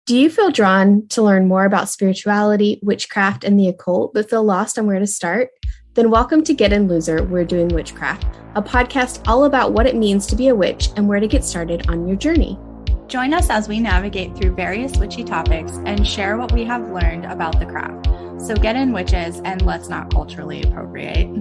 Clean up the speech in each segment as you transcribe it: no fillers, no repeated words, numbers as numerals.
Do you feel drawn to learn more about spirituality, witchcraft, and the occult, but feel lost on where to start? Then welcome to Get In Loser, We're Doing Witchcraft, a podcast all about what it means to be a witch and where to get started on your journey. Join us as we navigate through various witchy topics and share what we have learned about the craft. So get in, witches, and let's not culturally appropriate.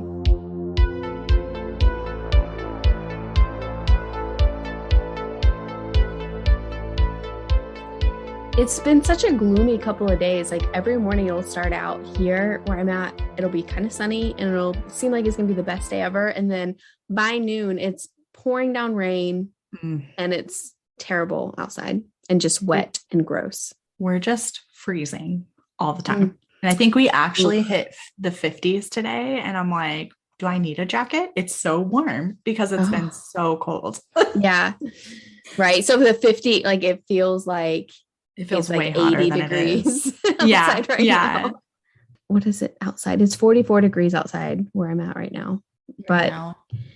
It's been such a gloomy couple of days. Like every morning it'll start out here where I'm at. It'll be kind of sunny and it'll seem like it's going to be the best day ever. And then by noon, it's pouring down rain and it's terrible outside and just wet and gross. We're just freezing all the time. And I think we actually hit the 50s today. And I'm like, do I need a jacket? It's so warm because it's been so cold. Yeah. Right. So the 50, like it feels like way like hotter 80 than degrees it is. outside right now. What is it outside? It's 44 degrees outside where I'm at right now. But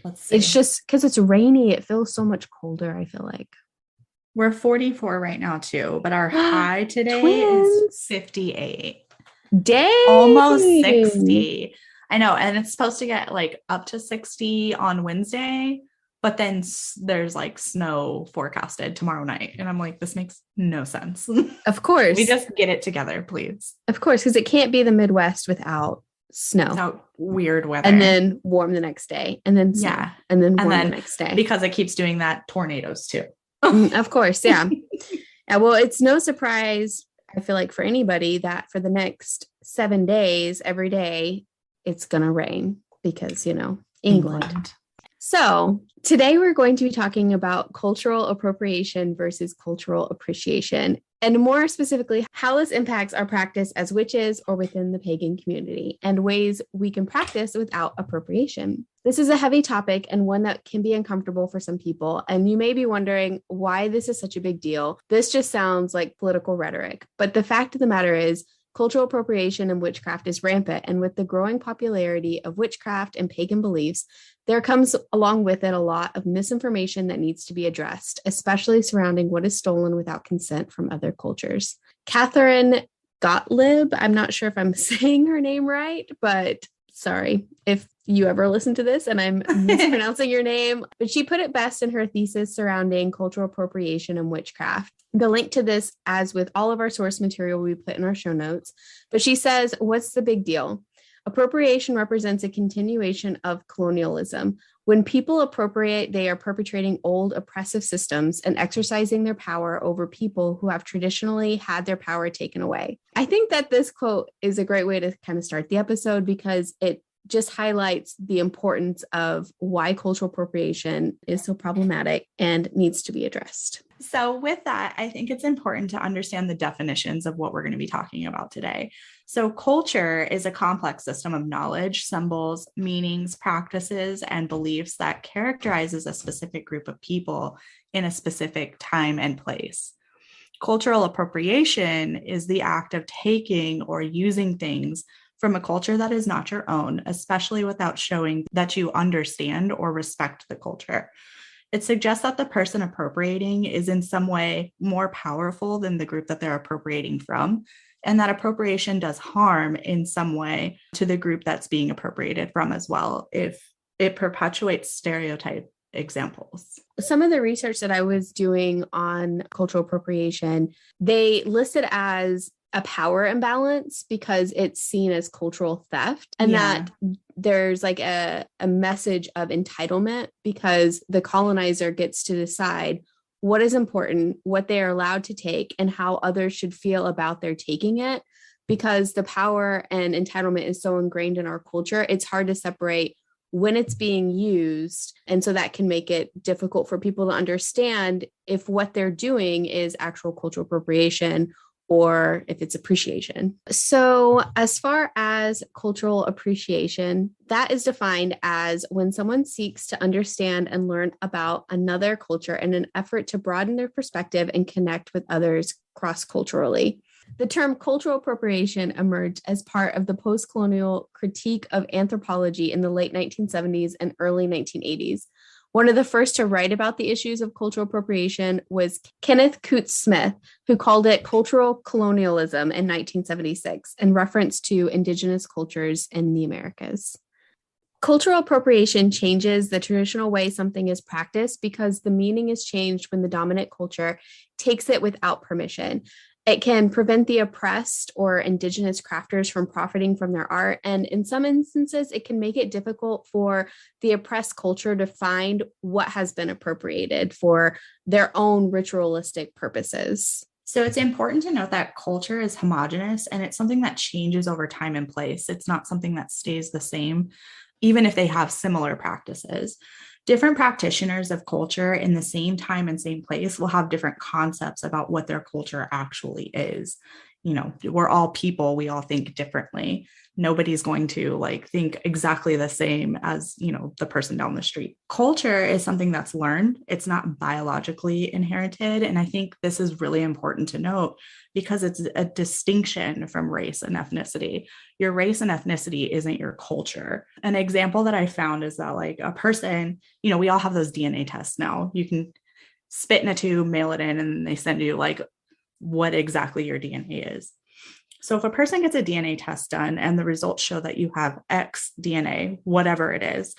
let's see. It's just because it's rainy. It feels so much colder, I feel like. We're 44 right now too, but our high today is 58. Dang. Almost 60. I know. And it's supposed to get like up to 60 on Wednesday. But then there's like snow forecasted tomorrow night. And I'm like, this makes no sense. Of course. We just get it together, please. Of course, because it can't be the Midwest without snow. Without weird weather. And then warm the next day. And then snow. And then warm the next day. Because it keeps doing that, tornadoes too. Of course, yeah. Well, it's no surprise, I feel like, for anybody that for the next 7 days, every day, it's going to rain because, England. So today we're going to be talking about cultural appropriation versus cultural appreciation, and more specifically, how this impacts our practice as witches or within the pagan community and ways we can practice without appropriation. This is a heavy topic and one that can be uncomfortable for some people. And you may be wondering why this is such a big deal. This just sounds like political rhetoric. But the fact of the matter is, cultural appropriation in witchcraft is rampant, and with the growing popularity of witchcraft and pagan beliefs, there comes along with it a lot of misinformation that needs to be addressed, especially surrounding what is stolen without consent from other cultures. Catherine Gottlieb, I'm not sure if I'm saying her name right, but sorry if you ever listen to this and I'm mispronouncing your name, but she put it best in her thesis surrounding cultural appropriation and witchcraft. The link to this, as with all of our source material, we put in our show notes. But she says, what's the big deal? Appropriation represents a continuation of colonialism. When people appropriate, they are perpetrating old oppressive systems and exercising their power over people who have traditionally had their power taken away. I think that this quote is a great way to kind of start the episode because it just highlights the importance of why cultural appropriation is so problematic and needs to be addressed. So with that, I think it's important to understand the definitions of what we're going to be talking about today. So culture is a complex system of knowledge, symbols, meanings, practices, and beliefs that characterizes a specific group of people in a specific time and place. Cultural appropriation is the act of taking or using things from a culture that is not your own, especially without showing that you understand or respect the culture. It suggests that the person appropriating is in some way more powerful than the group that they're appropriating from, and that appropriation does harm in some way to the group that's being appropriated from as well, if it perpetuates stereotype examples. Some of the research that I was doing on cultural appropriation, they listed as a power imbalance because it's seen as cultural theft, and that there's like a message of entitlement because the colonizer gets to decide what is important, what they are allowed to take, and how others should feel about their taking it. Because the power and entitlement is so ingrained in our culture, it's hard to separate when it's being used. And so that can make it difficult for people to understand if what they're doing is actual cultural appropriation or if it's appreciation. So as far as cultural appreciation, that is defined as when someone seeks to understand and learn about another culture in an effort to broaden their perspective and connect with others cross-culturally. The term cultural appropriation emerged as part of the post-colonial critique of anthropology in the late 1970s and early 1980s. One of the first to write about the issues of cultural appropriation was Kenneth Coates Smith, who called it cultural colonialism in 1976 in reference to indigenous cultures in the Americas. Cultural appropriation changes the traditional way something is practiced because the meaning is changed when the dominant culture takes it without permission. It can prevent the oppressed or indigenous crafters from profiting from their art. And in some instances, it can make it difficult for the oppressed culture to find what has been appropriated for their own ritualistic purposes. So it's important to note that culture is homogenous and it's something that changes over time and place. It's not something that stays the same, even if they have similar practices. Different practitioners of culture in the same time and same place will have different concepts about what their culture actually is. You know, we're all people, we all think differently. Nobody's going to like think exactly the same as, you know, the person down the street. Culture is something that's learned. It's not biologically inherited. And I think this is really important to note because it's a distinction from race and ethnicity. Your race and ethnicity isn't your culture. An example that I found is that like a person, you know, we all have those DNA tests now. You can spit in a tube, mail it in, and they send you like what exactly your DNA is. So if a person gets a DNA test done and the results show that you have X DNA, whatever it is,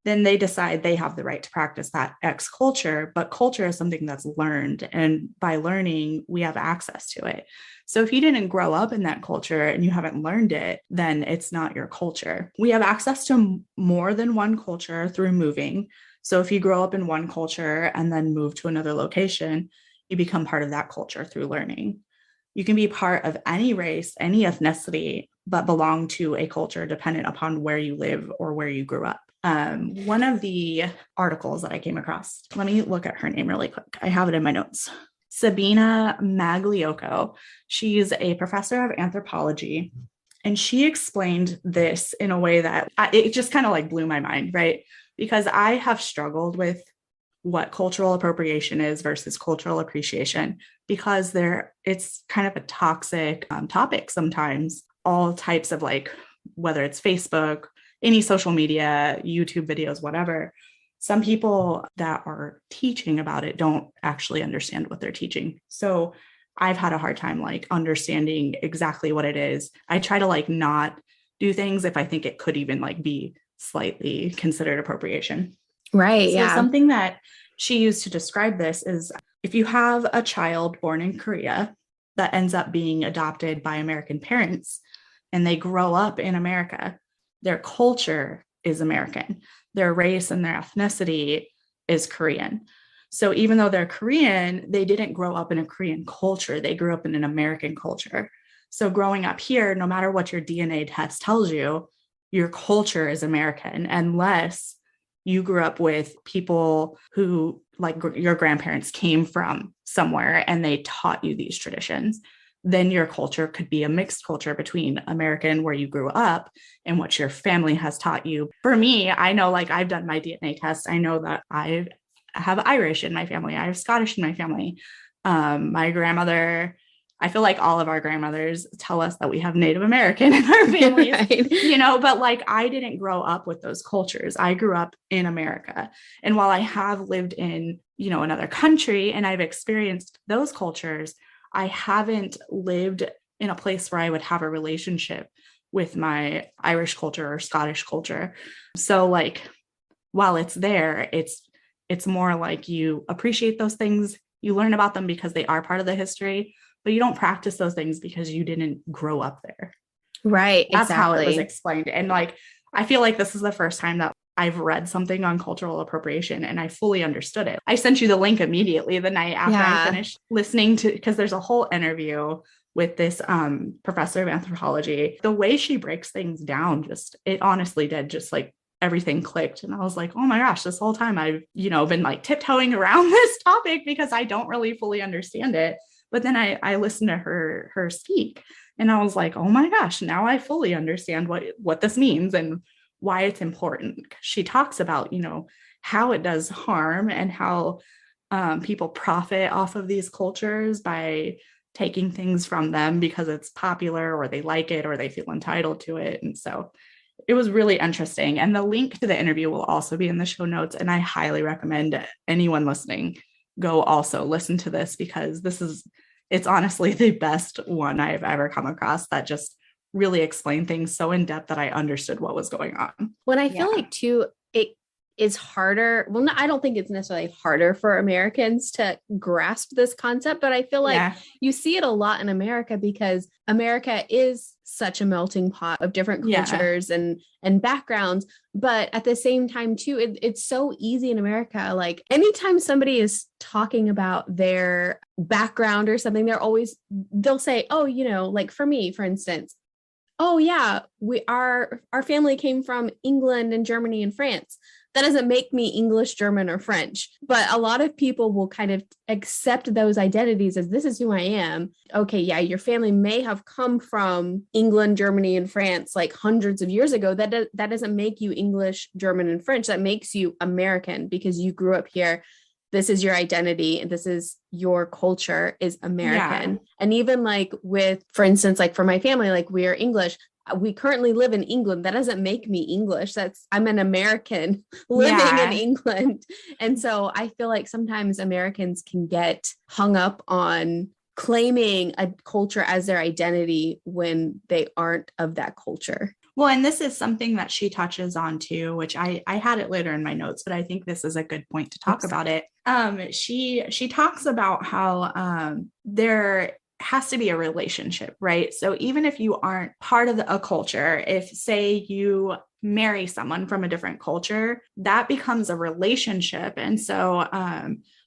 then they decide they have the right to practice that X culture, but culture is something that's learned. And by learning, we have access to it. So if you didn't grow up in that culture and you haven't learned it, then it's not your culture. We have access to more than one culture through moving. So if you grow up in one culture and then move to another location, you become part of that culture through learning. You can be part of any race, any ethnicity, but belong to a culture dependent upon where you live or where you grew up. One of the articles that I came across, let me look at her name really quick. I have it in my notes. Sabina Magliocco. She's a professor of anthropology, and she explained this in a way that it just kind of like blew my mind, right? Because I have struggled with what cultural appropriation is versus cultural appreciation, because it's kind of a toxic topic sometimes. All types of like, whether it's Facebook, any social media, YouTube videos, whatever, some people that are teaching about it don't actually understand what they're teaching. So I've had a hard time like understanding exactly what it is. I try to like not do things if I think it could even like be slightly considered appropriation. Right. So Yeah. something that she used to describe this is if you have a child born in Korea that ends up being adopted by American parents and they grow up in America, their culture is American. Their race and their ethnicity is Korean. So even though they're Korean, they didn't grow up in a Korean culture. They grew up in an American culture. So growing up here, no matter what your DNA test tells you, your culture is American, unless you grew up with people who, like your grandparents, came from somewhere and they taught you these traditions. Then your culture could be a mixed culture between American, where you grew up, and what your family has taught you. For me, I know like I've done my DNA test. I know that I have Irish in my family. I have Scottish in my family. My grandmother, I feel like all of our grandmothers tell us that we have Native American in our families, Right. you know, but like I didn't grow up with those cultures. I grew up in America. And while I have lived in, you know, another country and I've experienced those cultures, I haven't lived in a place where I would have a relationship with my Irish culture or Scottish culture. So like, while it's there, it's more like you appreciate those things. You learn about them because they are part of the history, but you don't practice those things because you didn't grow up there. Right. That's exactly. how it was explained. And like, I feel like this is the first time that I've read something on cultural appropriation and I fully understood it. I sent you the link immediately the night after I finished listening to, because there's a whole interview with this professor of anthropology. The way she breaks things down, just, it honestly did just like everything clicked. And I was like, oh my gosh, this whole time I've, you know, been like tiptoeing around this topic because I don't really fully understand it. But then I listened to her speak and I was like, oh my gosh, now I fully understand what this means and why it's important. She talks about, you know, how it does harm and how people profit off of these cultures by taking things from them because it's popular or they like it or they feel entitled to it. And so it was really interesting. And the link to the interview will also be in the show notes. And I highly recommend anyone listening go also listen to this, because it's honestly the best one I've ever come across that just really explained things so in depth that I understood what was going on. When I feel like too, it is harder. Well, no, I don't think it's necessarily harder for Americans to grasp this concept, but I feel like you see it a lot in America because America is such a melting pot of different cultures and backgrounds. But at the same time too, it's so easy in America. Like anytime somebody is talking about their background or something, they'll say, oh, like for me, for instance, oh yeah, our family came from England and Germany and France. That doesn't make me English, German, or French. But a lot of people will kind of accept those identities as this is who I am. Okay, yeah, your family may have come from England, Germany, and France like hundreds of years ago. That doesn't make you English, German, and French. That makes you American because you grew up here. This is your identity and this is your culture is American. And even like for instance, like for my family, like we are English. We currently live in England. That doesn't make me English. I'm an American living in England. And so I feel like sometimes Americans can get hung up on claiming a culture as their identity when they aren't of that culture. Well, and this is something that she touches on too, which I had it later in my notes, but I think this is a good point to talk about it. She talks about how there has to be a relationship, right? So even if you aren't part of a culture, if say you marry someone from a different culture, that becomes a relationship. And so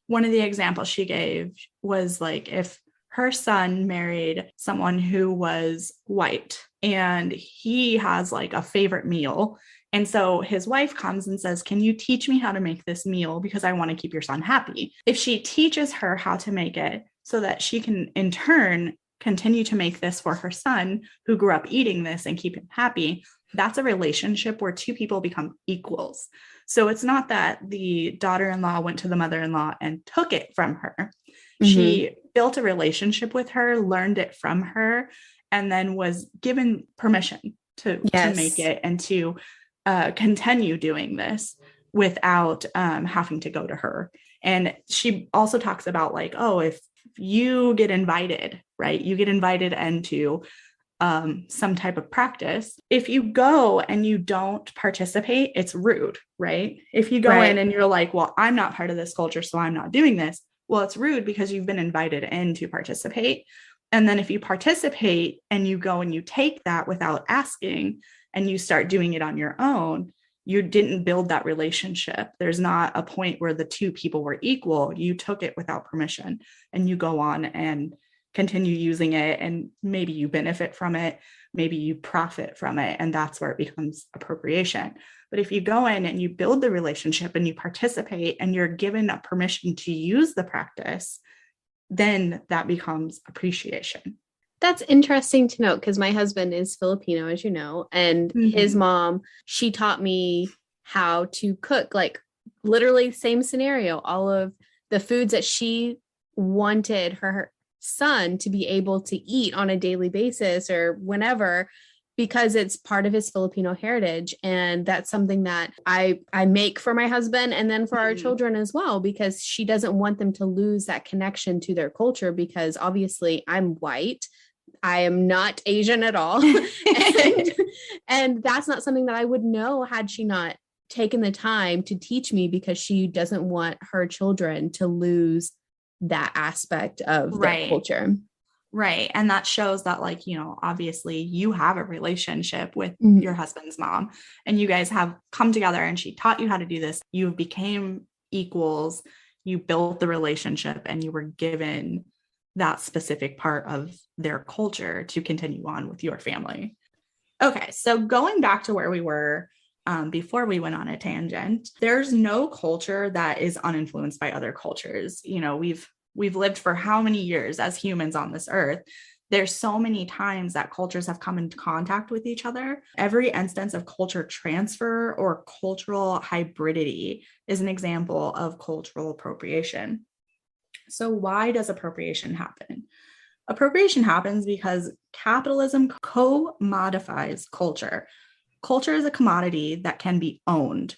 one of the examples she gave was like if her son married someone who was white and he has like a favorite meal. And so his wife comes and says, can you teach me how to make this meal? Because I want to keep your son happy. If she teaches her how to make it so that she can in turn continue to make this for her son who grew up eating this and keep him happy, that's a relationship where two people become equals. So it's not that the daughter-in-law went to the mother-in-law and took it from her. Mm-hmm. She built a relationship with her, learned it from her, and then was given permission to make it and to continue doing this without having to go to her. And she also talks about like, oh, if you get invited, right? You get invited into some type of practice. If you go and you don't participate, it's rude, right? If you go in and you're like, well, I'm not part of this culture, so I'm not doing this. Well, it's rude because you've been invited in to participate. And then if you participate and you go and you take that without asking and you start doing it on your own, you didn't build that relationship. There's not a point where the two people were equal. You took it without permission and you go on and continue using it. And maybe you benefit from it. Maybe you profit from it. And that's where it becomes appropriation. But if you go in and you build the relationship and you participate and you're given a permission to use the practice, then that becomes appreciation. That's interesting to note because my husband is Filipino, as you know, and his mom, she taught me how to cook, like literally same scenario, all of the foods that she wanted her son to be able to eat on a daily basis or whenever, because it's part of his Filipino heritage. And that's something that I make for my husband and then for our children as well, because she doesn't want them to lose that connection to their culture, because obviously I'm white. I am not Asian at all. and that's not something that I would know had she not taken the time to teach me, because she doesn't want her children to lose that aspect of their culture. Right. And that shows that, like, you know, obviously you have a relationship with your husband's mom and you guys have come together and she taught you how to do this. You became equals, you built the relationship, and you were given that specific part of their culture to continue on with your family. Okay. So going back to where we were before we went on a tangent, there's no culture that is uninfluenced by other cultures. You know, we've lived for how many years as humans on this earth. There's so many times that cultures have come into contact with each other. Every instance of culture transfer or cultural hybridity is an example of cultural appropriation. So why does appropriation happen? Appropriation happens because capitalism co-modifies culture. culture is a commodity that can be owned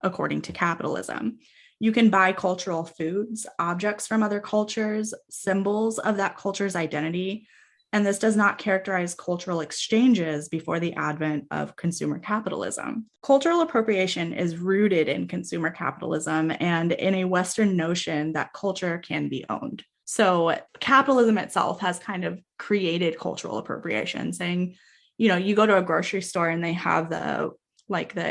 according to capitalism. You can buy cultural foods, objects from other cultures, symbols of that culture's identity. And this does not characterize cultural exchanges before the advent of consumer capitalism. Cultural appropriation is rooted in consumer capitalism and in a Western notion that culture can be owned. So capitalism itself has kind of created cultural appropriation, saying, you know, you go to a grocery store and they have the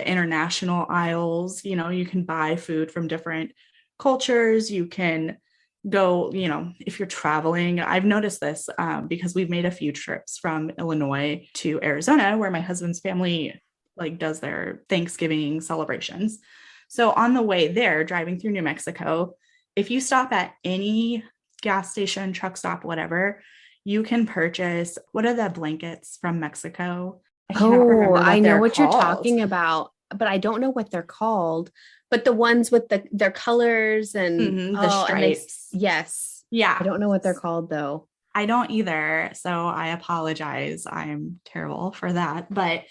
international aisles, you know, you can buy food from different cultures. You can go, you know, if you're traveling, I've noticed this because we've made a few trips from Illinois to Arizona, where my husband's family like does their Thanksgiving celebrations. So on the way there, driving through New Mexico, if you stop at any gas station, truck stop, whatever, you can purchase, what are the blankets from Mexico? I cannot remember what I know what called. you're talking about, but I don't know what they're called. But the ones with their colors and the stripes. Yes. Yeah. I don't know what they're called though. I don't either. So I apologize. I'm terrible for that. But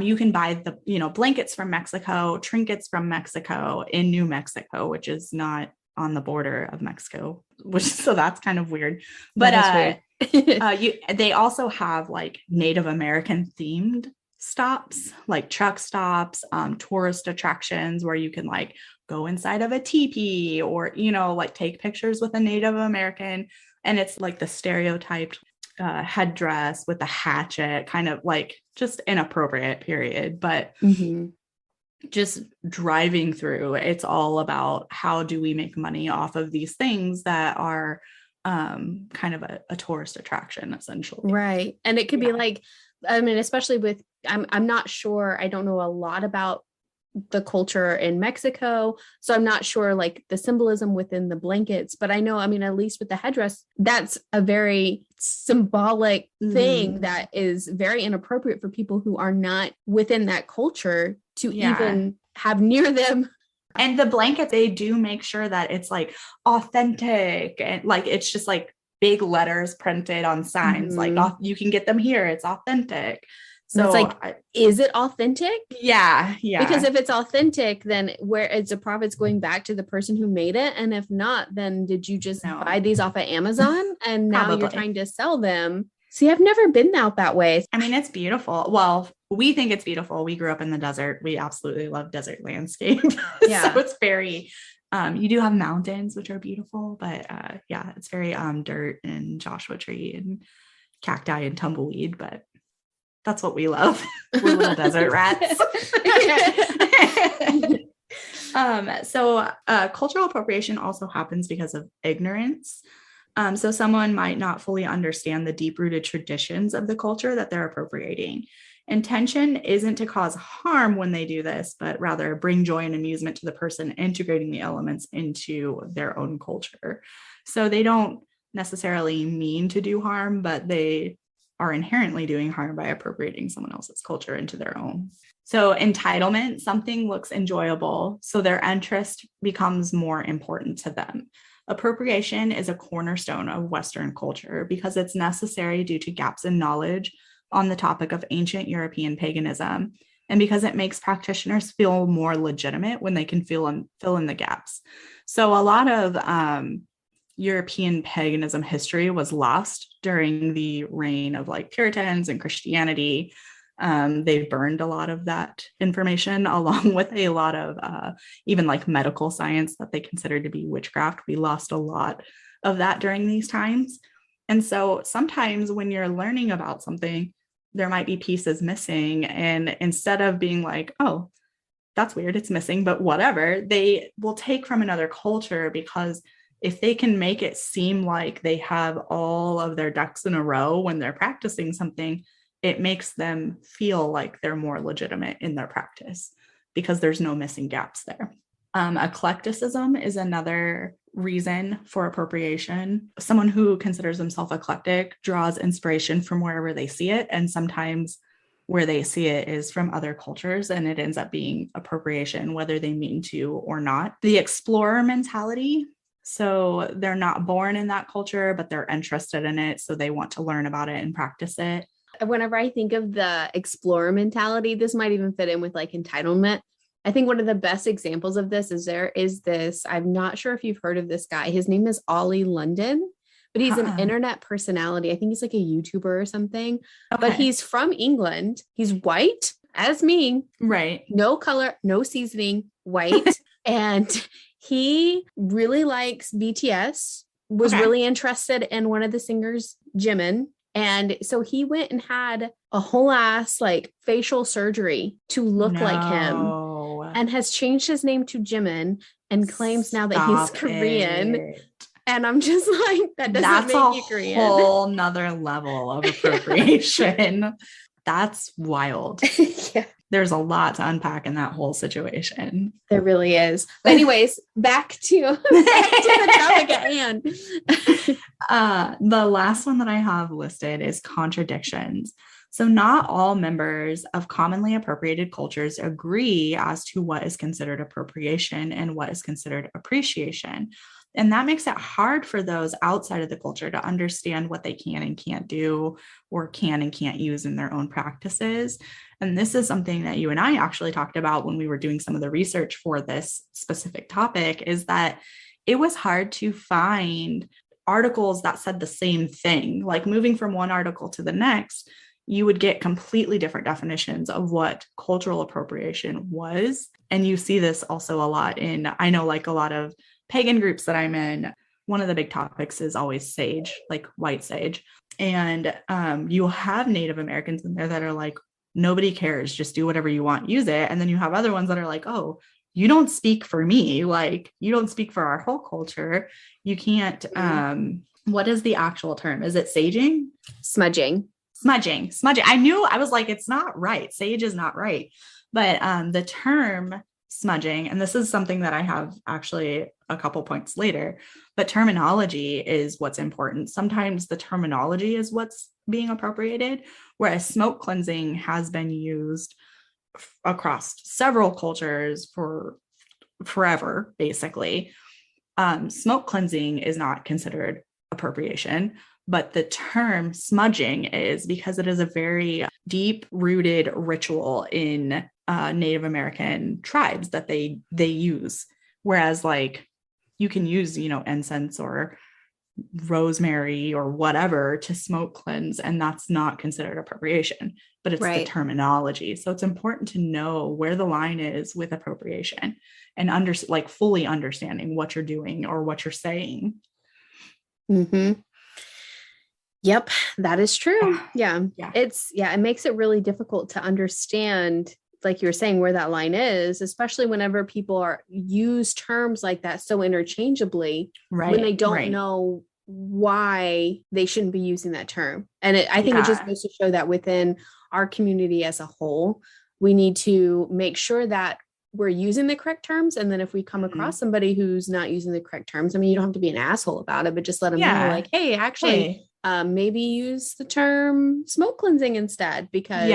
you can buy the, you know, blankets from Mexico, trinkets from Mexico in New Mexico, which is not on the border of Mexico, so that's kind of weird. But they also have like Native American themed stops, like truck stops, tourist attractions where you can like go inside of a teepee or, you know, like take pictures with a Native American. And it's like the stereotyped headdress with the hatchet, kind of like just inappropriate, period. But just driving through, it's all about how do we make money off of these things that are kind of a tourist attraction, essentially. Right. And it could be like, I mean, especially with, I'm not sure, I don't know a lot about the culture in Mexico, so I'm not sure like the symbolism within the blankets, but I know, I mean, at least with the headdress, that's a very symbolic thing that is very inappropriate for people who are not within that culture to even have near them. And the blanket, they do make sure that it's like authentic and like it's just like big letters printed on signs, like you can get them here, it's authentic. So it's like, is it authentic? Yeah. Because if it's authentic, then where it's a profit's going back to the person who made it. And if not, then did you just buy these off of Amazon and now you're trying to sell them? See, I've never been out that way. I mean, it's beautiful. Well, we think it's beautiful. We grew up in the desert. We absolutely love desert landscape. So it's very, you do have mountains, which are beautiful, but it's very dirt and Joshua tree and cacti and tumbleweed, but that's what we love. We're little desert rats. So cultural appropriation also happens because of ignorance. So someone might not fully understand the deep-rooted traditions of the culture that they're appropriating. Intention isn't to cause harm when they do this, but rather bring joy and amusement to the person integrating the elements into their own culture. So they don't necessarily mean to do harm, but they are inherently doing harm by appropriating someone else's culture into their own. So entitlement, something looks enjoyable, so their interest becomes more important to them. Appropriation is a cornerstone of Western culture because it's necessary due to gaps in knowledge on the topic of ancient European paganism, and because it makes practitioners feel more legitimate when they can fill in the gaps. So a lot of European paganism history was lost during the reign of like Puritans and Christianity. They burned a lot of that information along with a lot of even like medical science that they considered to be witchcraft. We lost a lot of that during these times. And so sometimes when you're learning about something, there might be pieces missing. And instead of being like, oh, that's weird, it's missing, but whatever, they will take from another culture, because if they can make it seem like they have all of their ducks in a row when they're practicing something, it makes them feel like they're more legitimate in their practice because there's no missing gaps there. Eclecticism is another reason for appropriation. Someone who considers themselves eclectic draws inspiration from wherever they see it, and sometimes where they see it is from other cultures, and it ends up being appropriation, whether they mean to or not. The explorer mentality. So they're not born in that culture, but they're interested in it. So they want to learn about it and practice it. whenever I think of the explorer mentality, this might even fit in with like entitlement. I think one of the best examples of this is this. I'm not sure if you've heard of this guy. His name is Ollie London, but he's an internet personality. I think he's like a YouTuber or something, but he's from England. He's white as me. Right. No color, no seasoning, white. And he really likes BTS, was really interested in one of the singers, Jimin. And so he went and had a whole ass like facial surgery to look like him, and has changed his name to Jimin and claims now that he's Korean. And I'm just like, that doesn't make you Korean. That's a whole nother level of appropriation. That's wild. Yeah. There's a lot to unpack in that whole situation. There really is. But anyways, back to the topic at hand. The last one that I have listed is contradictions. So not all members of commonly appropriated cultures agree as to what is considered appropriation and what is considered appreciation. And that makes it hard for those outside of the culture to understand what they can and can't do, or can and can't use in their own practices. And this is something that you and I actually talked about when we were doing some of the research for this specific topic, is that it was hard to find articles that said the same thing. Like moving from one article to the next, you would get completely different definitions of what cultural appropriation was. And you see this also a lot in, I know, like a lot of pagan groups that I'm in, one of the big topics is always sage, like white sage. And you'll have Native Americans in there that are like, nobody cares, just do whatever you want, use it. And then you have other ones that are like, oh, you don't speak for me. Like, you don't speak for our whole culture. You can't, what is the actual term? Is it saging? Smudging. I was like, it's not right. Sage is not right. But the term smudging, and this is something that I have actually a couple points later, but terminology is what's important. Sometimes the terminology is what's being appropriated, whereas smoke cleansing has been used across several cultures for forever, basically. Smoke cleansing is not considered appropriation, but the term smudging is, because it is a very deep-rooted ritual in Native American tribes that they use. Whereas like you can use, incense or rosemary or whatever to smoke cleanse, and that's not considered appropriation, but it's the terminology. So it's important to know where the line is with appropriation and fully understanding what you're doing or what you're saying. Mm-hmm. Yep, that is true. Yeah. It makes it really difficult to understand, like you were saying, where that line is, especially whenever people use terms like that so interchangeably, when they don't know why they shouldn't be using that term. And I think it just goes to show that within our community as a whole, we need to make sure that we're using the correct terms. And then if we come across somebody who's not using the correct terms, I mean, you don't have to be an asshole about it, but just let them know, like, hey, actually, maybe use the term smoke cleansing instead, because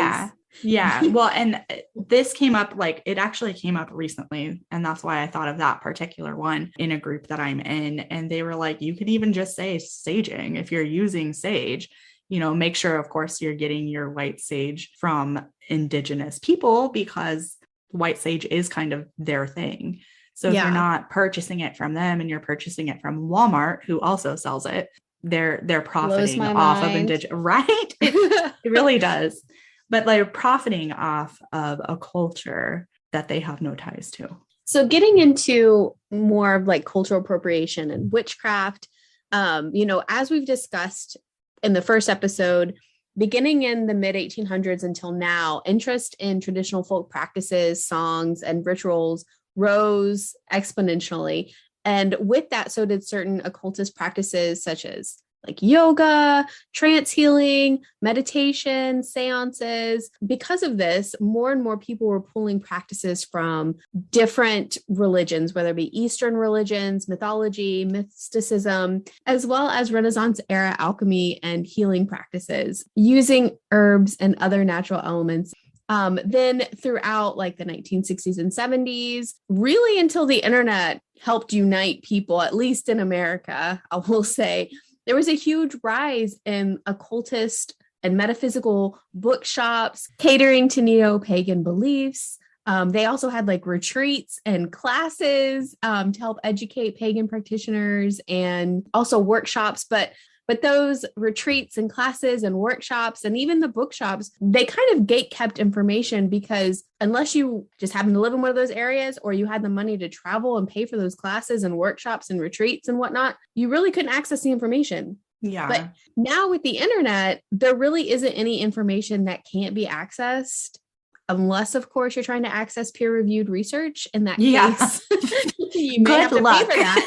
well, and this came up, like it actually came up recently, and that's why I thought of that particular one in a group that I'm in. And they were like, you can even just say saging if you're using sage, make sure, of course, you're getting your white sage from indigenous people, because white sage is kind of their thing. So if you're not purchasing it from them and you're purchasing it from Walmart, who also sells it, they're profiting off of indigenous, right? It really does. But they're profiting off of a culture that they have no ties to. So getting into more of like cultural appropriation and witchcraft, as we've discussed in the first episode, beginning in the mid 1800s until now, interest in traditional folk practices, songs, and rituals rose exponentially. And with that, so did certain occultist practices such as like yoga, trance healing, meditation, seances. Because of this, more and more people were pulling practices from different religions, whether it be Eastern religions, mythology, mysticism, as well as Renaissance era alchemy and healing practices, using herbs and other natural elements. Then throughout like the 1960s and 70s, really until the internet helped unite people, at least in America, I will say, there was a huge rise in occultist and metaphysical bookshops catering to neo-pagan beliefs. They also had like retreats and classes to help educate pagan practitioners, and also workshops. But those retreats and classes and workshops and even the bookshops, they kind of gate kept information, because unless you just happened to live in one of those areas or you had the money to travel and pay for those classes and workshops and retreats and whatnot, you really couldn't access the information. Yeah. But now with the internet, there really isn't any information that can't be accessed, unless, of course, you're trying to access peer-reviewed research. In that case, you may have to pay for that.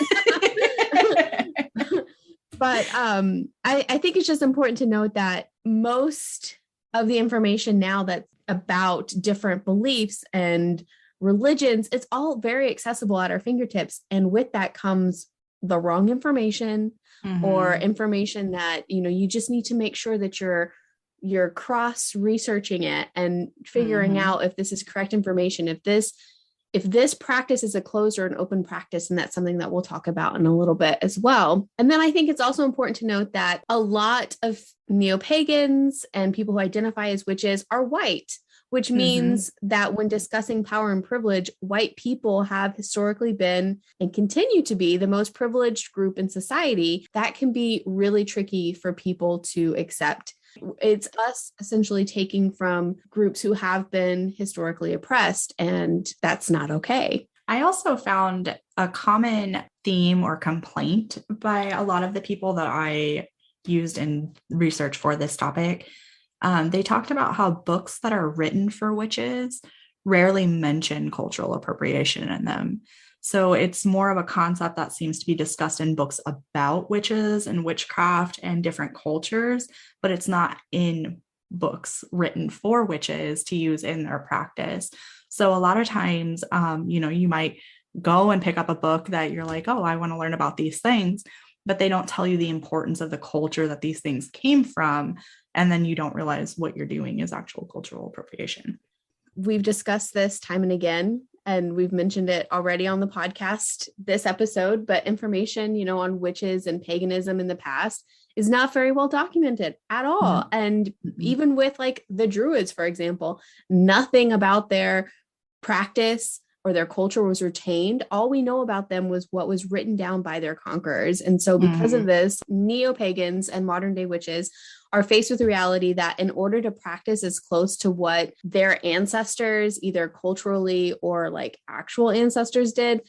But I think it's just important to note that most of the information now that's about different beliefs and religions, it's all very accessible at our fingertips. And with that comes the wrong information, or information that, you just need to make sure that you're cross researching it and figuring out if this is correct information, if this practice is a closed or an open practice. And that's something that we'll talk about in a little bit as well. And then I think it's also important to note that a lot of neo-pagans and people who identify as witches are white, which means that when discussing power and privilege, white people have historically been and continue to be the most privileged group in society. That can be really tricky for people to accept. It's us essentially taking from groups who have been historically oppressed, and that's not okay. I also found a common theme or complaint by a lot of the people that I used in research for this topic. They talked about how books that are written for witches rarely mention cultural appropriation in them. So it's more of a concept that seems to be discussed in books about witches and witchcraft and different cultures, but it's not in books written for witches to use in their practice. So a lot of times, you might go and pick up a book that you're like, oh, I want to learn about these things, but they don't tell you the importance of the culture that these things came from. And then you don't realize what you're doing is actual cultural appropriation. We've discussed this time and again, and we've mentioned it already on the podcast this episode, but information, on witches and paganism in the past is not very well documented at all. And even with like the Druids, for example, nothing about their practice or their culture was retained. All we know about them was what was written down by their conquerors. And so because of this, neo-pagans and modern day witches are faced with the reality that in order to practice as close to what their ancestors, either culturally or like actual ancestors did,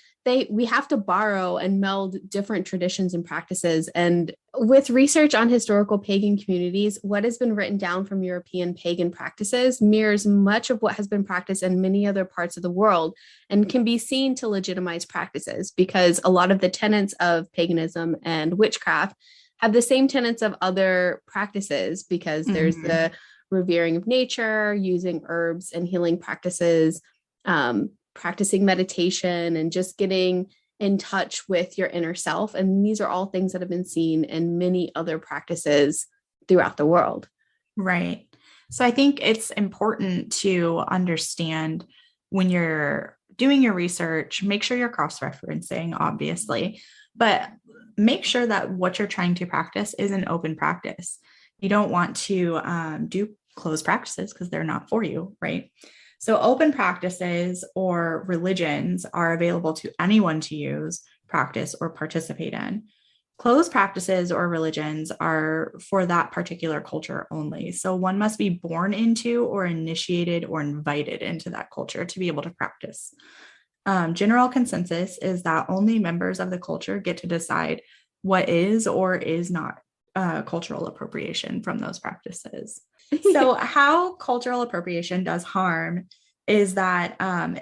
we have to borrow and meld different traditions and practices. And with research on historical pagan communities, what has been written down from European pagan practices mirrors much of what has been practiced in many other parts of the world, and can be seen to legitimize practices, because a lot of the tenets of paganism and witchcraft have the same tenets of other practices, because there's the revering of nature, using herbs and healing practices, practicing meditation, and just getting in touch with your inner self. And these are all things that have been seen in many other practices throughout the world. Right. So I think it's important to understand when you're doing your research, make sure you're cross-referencing, obviously, but make sure that what you're trying to practice is an open practice. You don't want to do closed practices because they're not for you, right? So open practices or religions are available to anyone to use, practice, or participate in. Closed practices or religions are for that particular culture only. So one must be born into or initiated or invited into that culture to be able to practice. General consensus is that only members of the culture get to decide what is or is not cultural appropriation from those practices. So how cultural appropriation does harm is that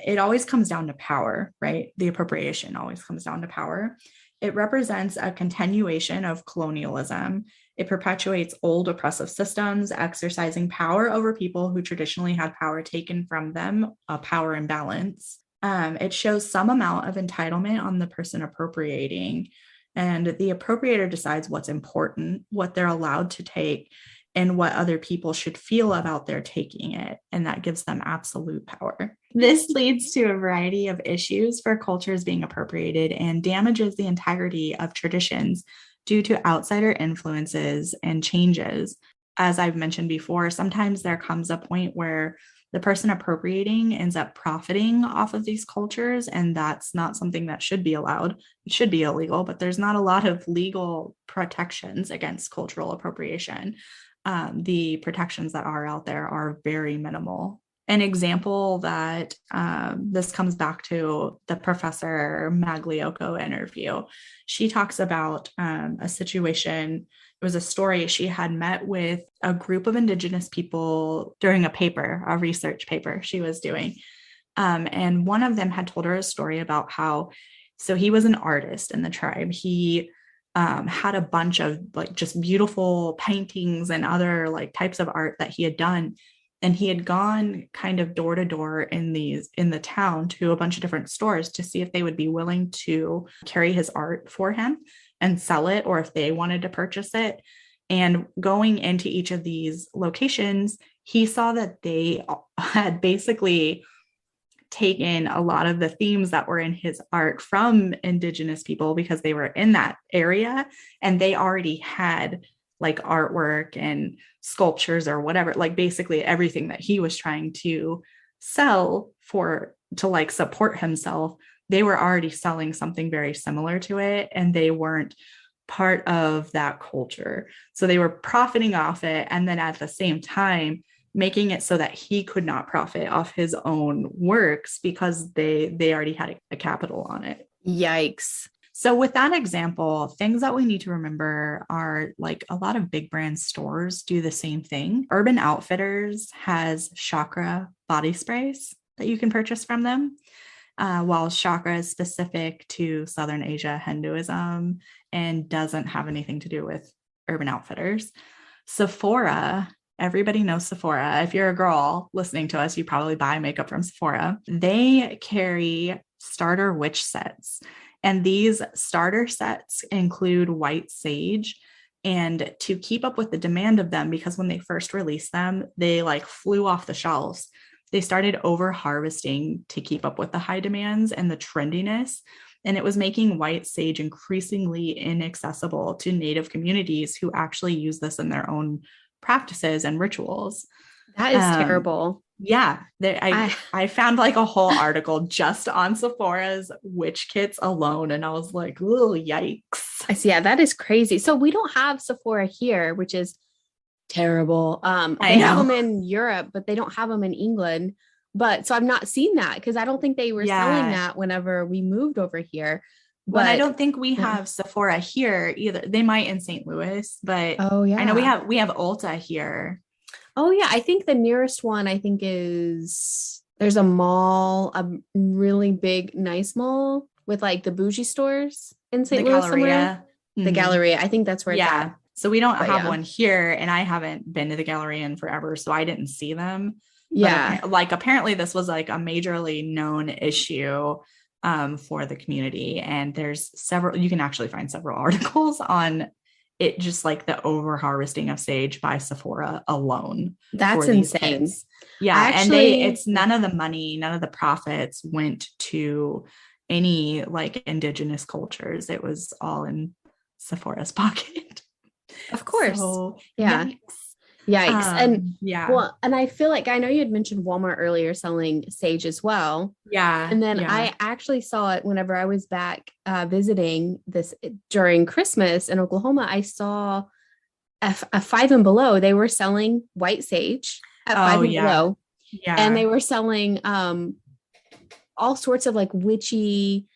it always comes down to power, right? The appropriation always comes down to power. It represents a continuation of colonialism. It perpetuates old oppressive systems, exercising power over people who traditionally had power taken from them, a power imbalance. It shows some amount of entitlement on the person appropriating, and the appropriator decides what's important, what they're allowed to take, and what other people should feel about their taking it. And that gives them absolute power. This leads to a variety of issues for cultures being appropriated and damages the integrity of traditions due to outsider influences and changes. as I've mentioned before, sometimes there comes a point where the person appropriating ends up profiting off of these cultures, and that's not something that should be allowed. It should be illegal, but there's not a lot of legal protections against cultural appropriation. The protections that are out there are very minimal. An example that this comes back to the Professor Magliocco interview. She talks about a situation. It was a story. She had met with a group of Indigenous people during a research paper she was doing. And one of them had told her a story about how, so he was an artist in the tribe. He had a bunch of like just beautiful paintings and other like types of art that he had done. And he had gone kind of door to door in the town to a bunch of different stores to see if they would be willing to carry his art for him and sell it, or if they wanted to purchase it. And going into each of these locations, he saw that they had basically taken a lot of the themes that were in his art from Indigenous people because they were in that area and they already had like artwork and sculptures or whatever, like basically everything that he was trying to sell to like support himself. They were already selling something very similar to it, and they weren't part of that culture. So they were profiting off it. And then at the same time, making it so that he could not profit off his own works because they already had a capital on it. Yikes. So with that example, things that we need to remember are like a lot of big brand stores do the same thing. Urban Outfitters has chakra body sprays that you can purchase from them. While chakra is specific to Southern Asia Hinduism and doesn't have anything to do with Urban Outfitters. Sephora, everybody knows Sephora. If you're a girl listening to us, you probably buy makeup from Sephora. They carry starter witch sets. And these starter sets include white sage. And to keep up with the demand of them, because when they first released them, they like flew off the shelves. They started over harvesting to keep up with the high demands and the trendiness. And it was making white sage increasingly inaccessible to Native communities who actually use this in their own practices and rituals. That is terrible. Yeah, I found like a whole article just on Sephora's witch kits alone, and I was like, "Oh, yikes!" Yeah, that is crazy. So we don't have Sephora here, which is terrible. They have them in Europe, but they don't have them in England. But so I've not seen that because I don't think they were selling that whenever we moved over here. But I don't think we have Sephora here either. They might in St. Louis, but I know we have Ulta here. Oh yeah, I think the nearest one is there's a mall, a really big, nice mall with like the bougie stores in St. Louis somewhere. Mm-hmm. The Galleria. I think that's where it's at. So we don't have one here, and I haven't been to the Galleria in forever, so I didn't see them. Yeah. But apparently this was like a majorly known issue for the community. And there's you can actually find several articles on it, just like the over harvesting of sage by Sephora alone. That's insane. Kids. Yeah. It's none of the money, none of the profits went to any like Indigenous cultures. It was all in Sephora's pocket. Of course. So, yeah. Yikes. And I feel like I know you had mentioned Walmart earlier selling sage as well. Yeah. And then I actually saw it whenever I was back visiting this during Christmas in Oklahoma. I saw a Five and Below. They were selling white sage at Five and Below. Yeah. And they were selling all sorts of like witchy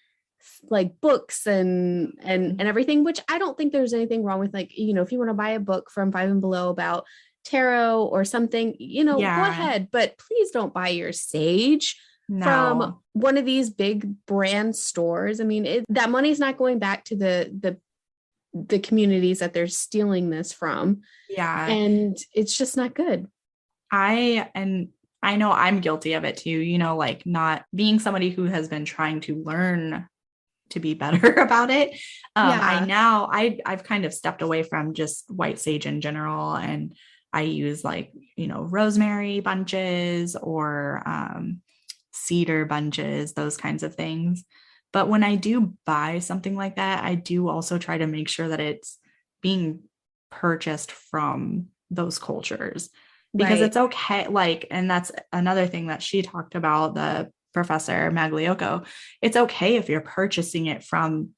like books and everything, which I don't think there's anything wrong with, like, you know, if you want to buy a book from Five and Below about tarot or something, you know, go ahead, but please don't buy your sage from one of these big brand stores. I mean, that money's not going back to the communities that they're stealing this from. Yeah. And it's just not good. I know I'm guilty of it too, you know, like not being somebody who has been trying to learn to be better about it. I've kind of stepped away from just white sage in general. And I use like, you know, rosemary bunches or cedar bunches, those kinds of things. But when I do buy something like that, I do also try to make sure that it's being purchased from those cultures, because it's okay. Like, and that's another thing that she talked about, the professor Magliocco. It's okay if you're purchasing it from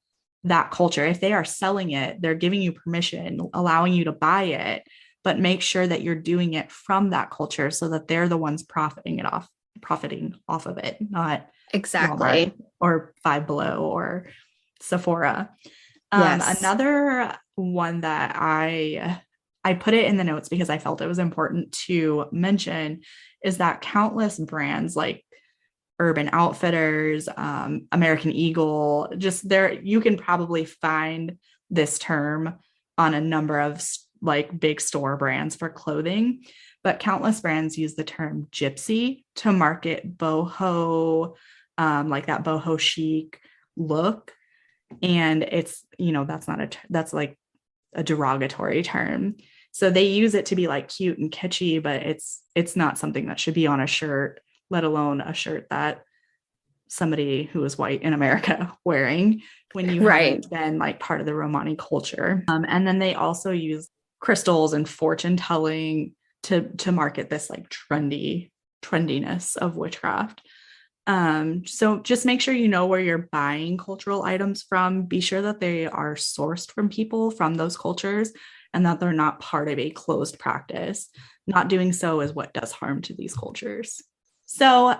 that culture. If they are selling it, they're giving you permission, allowing you to buy it, but make sure that you're doing it from that culture so that they're the ones profiting off of it, not Exactly. Walmart or Five Below or Sephora. Yes. Another one that I put it in the notes because I felt it was important to mention is that countless brands like Urban Outfitters, American Eagle, just there, you can probably find this term on a number of like big store brands for clothing, but countless brands use the term gypsy to market boho, like that boho chic look. And it's, that's like a derogatory term. So they use it to be like cute and kitschy, but it's not something that should be on a shirt, let alone a shirt that somebody who is white in America wearing when you haven't been like part of the Romani culture. And then they also use crystals and fortune telling to market this like trendiness of witchcraft. So just make sure you know where you're buying cultural items from. Be sure that they are sourced from people from those cultures and that they're not part of a closed practice. Not doing so is what does harm to these cultures. So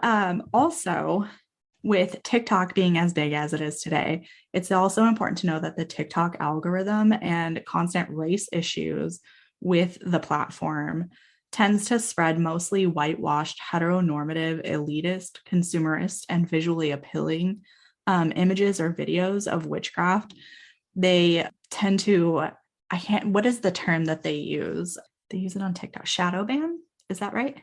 also, with TikTok being as big as it is today, it's also important to know that the TikTok algorithm and constant race issues with the platform tends to spread mostly whitewashed, heteronormative, elitist, consumerist, and visually appealing images or videos of witchcraft. They tend to, what is the term that they use? They use it on TikTok, shadow ban. Is that right?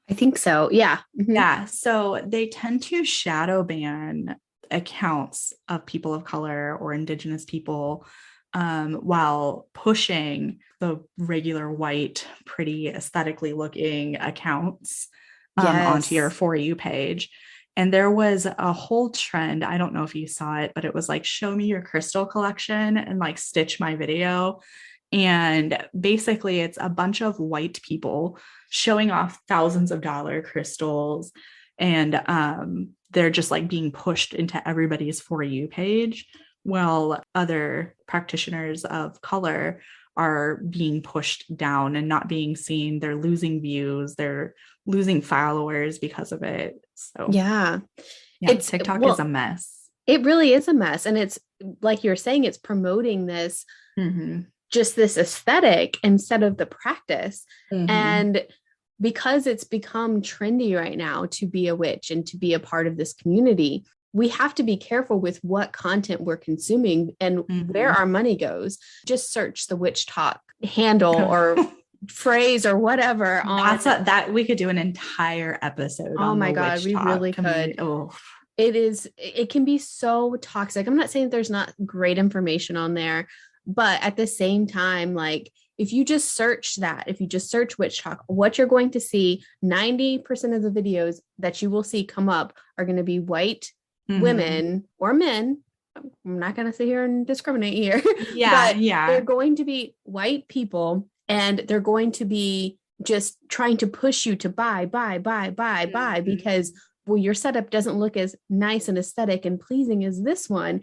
I think so. Yeah. Mm-hmm. Yeah. So they tend to shadow ban accounts of people of color or Indigenous people while pushing the regular white, pretty aesthetically looking accounts onto your For You page. And there was a whole trend. I don't know if you saw it, but it was like, show me your crystal collection and like stitch my video. And basically it's a bunch of white people showing off thousands of dollar crystals. And they're just like being pushed into everybody's For You page, while other practitioners of color are being pushed down and not being seen. They're losing views. They're losing followers because of it. So yeah, TikTok is a mess. It really is a mess. And it's like you're saying, it's promoting this, just this aesthetic instead of the practice. And because it's become trendy right now to be a witch and to be a part of this community, we have to be careful with what content we're consuming and where our money goes. Just search the Witch Talk handle or phrase or whatever. That we could do an entire episode. Oh my God, we really could. It can be so toxic. I'm not saying there's not great information on there, but at the same time, like if you just search Witch Talk, what you're going to see, 90% of the videos that you will see come up are going to be white women or men. I'm not going to sit here and discriminate here. They're going to be white people, and they're going to be just trying to push you to buy because, well, your setup doesn't look as nice and aesthetic and pleasing as this one.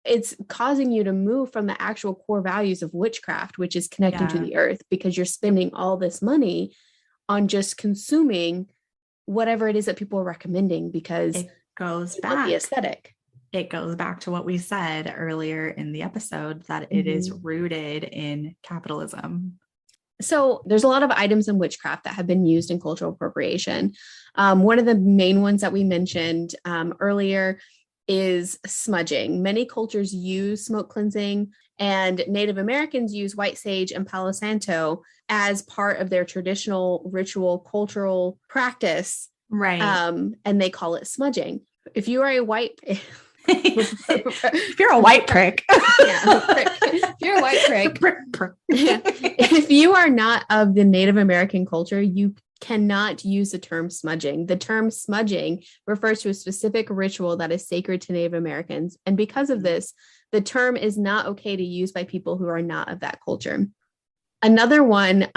It's causing you to move from the actual core values of witchcraft, which is connecting to the earth, because you're spending all this money on just consuming whatever it is that people are recommending, because it goes back the aesthetic. It goes back to what we said earlier in the episode, that it is rooted in capitalism. So there's a lot of items in witchcraft that have been used in cultural appropriation. One of the main ones that we mentioned earlier is smudging. Many cultures use smoke cleansing, and Native Americans use white sage and Palo Santo as part of their traditional ritual cultural practice. Right. And they call it smudging. If you are a white... if you're a white prick. If you're a white prick. If you are not of the Native American culture, you cannot use the term smudging. The term smudging refers to a specific ritual that is sacred to Native Americans. And because of this, the term is not okay to use by people who are not of that culture. Another one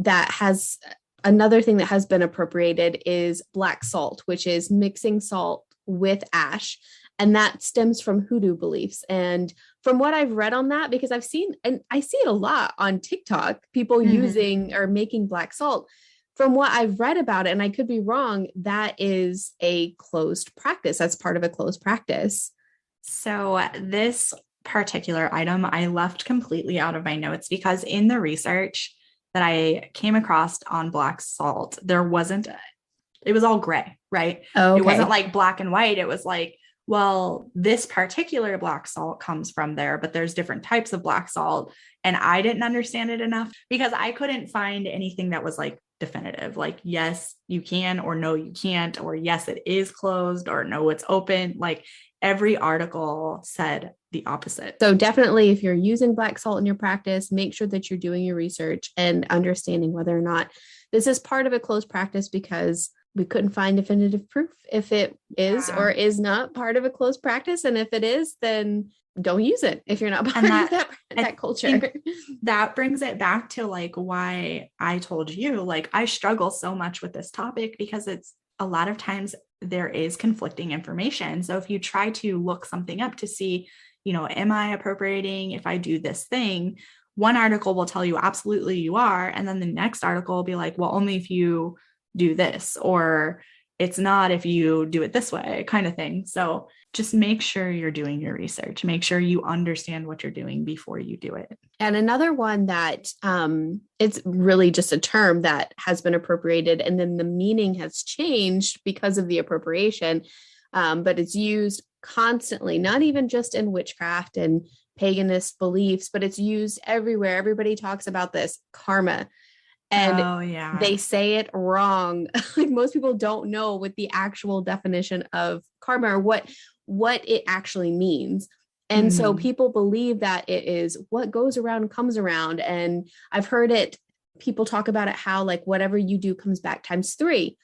that has another thing that has been appropriated is black salt, which is mixing salt with ash. And that stems from hoodoo beliefs. And from what I've read on that, because I've seen, and I see it a lot on TikTok, people using or making black salt. From what I've read about it, and I could be wrong, that is a closed practice. That's part of a closed practice. So this particular item I left completely out of my notes because in the research that I came across on black salt, it was all gray, right? Okay. It wasn't like black and white. It was like, well, this particular black salt comes from there, but there's different types of black salt. And I didn't understand it enough because I couldn't find anything that was like definitive, like, yes, you can, or no, you can't, or yes, it is closed, or no, it's open. Like every article said the opposite. So definitely, if you're using black salt in your practice, make sure that you're doing your research and understanding whether or not this is part of a closed practice, because we couldn't find definitive proof if it is or is not part of a closed practice. And if it is, then don't use it if you're not part of that culture. That brings it back to like why I told you, like, I struggle so much with this topic because it's a lot of times there is conflicting information. So if you try to look something up to see, am I appropriating if I do this thing? One article will tell you absolutely you are. And then the next article will be like, well, only if you do this, or it's not if you do it this way, kind of thing. So just make sure you're doing your research, make sure you understand what you're doing before you do it. And another one that it's really just a term that has been appropriated, and then the meaning has changed because of the appropriation, but it's used constantly, not even just in witchcraft and paganist beliefs, but it's used everywhere. Everybody talks about this karma. And they say it wrong. Like most people don't know what the actual definition of karma or what it actually means. And so people believe that it is what goes around comes around. And I've heard people talk about it, how like whatever you do comes back times 3.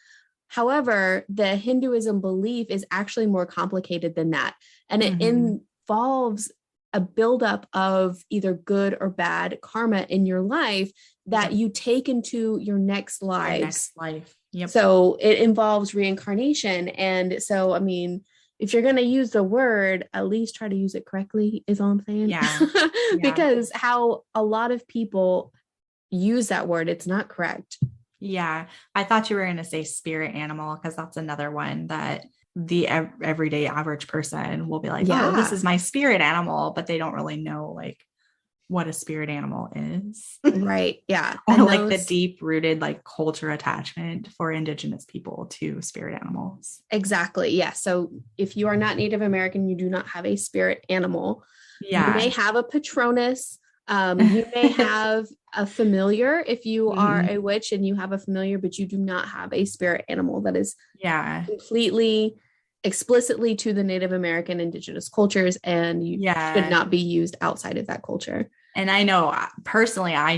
However, the Hinduism belief is actually more complicated than that. And it involves a buildup of either good or bad karma in your life that you take into your next life. Yep. So it involves reincarnation. And so, I mean, if you're going to use the word, at least try to use it correctly, is all I'm saying. Yeah. Because how a lot of people use that word, it's not correct. Yeah. I thought you were going to say spirit animal, because that's another one that the everyday average person will be like, oh, this is my spirit animal, but they don't really know like what a spirit animal is. Right. Yeah. Or like the deep rooted like culture attachment for Indigenous people to spirit animals. Exactly. Yeah. So if you are not Native American, you do not have a spirit animal. Yeah. You may have a Patronus. You may have a familiar if you are a witch and you have a familiar, but you do not have a spirit animal that is completely explicitly to the Native American Indigenous cultures, and you should not be used outside of that culture. And I know personally, I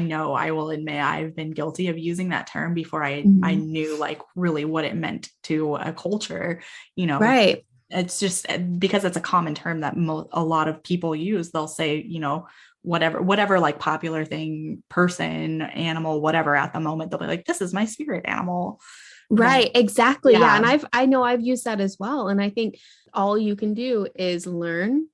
will admit I've been guilty of using that term before I knew like really what it meant to a culture, Right. It's just because it's a common term that a lot of people use. They'll say, whatever like popular thing, person, animal, whatever at the moment, they'll be like, this is my spirit animal. Right. Exactly. Yeah. And I know I've used that as well. And I think all you can do is learn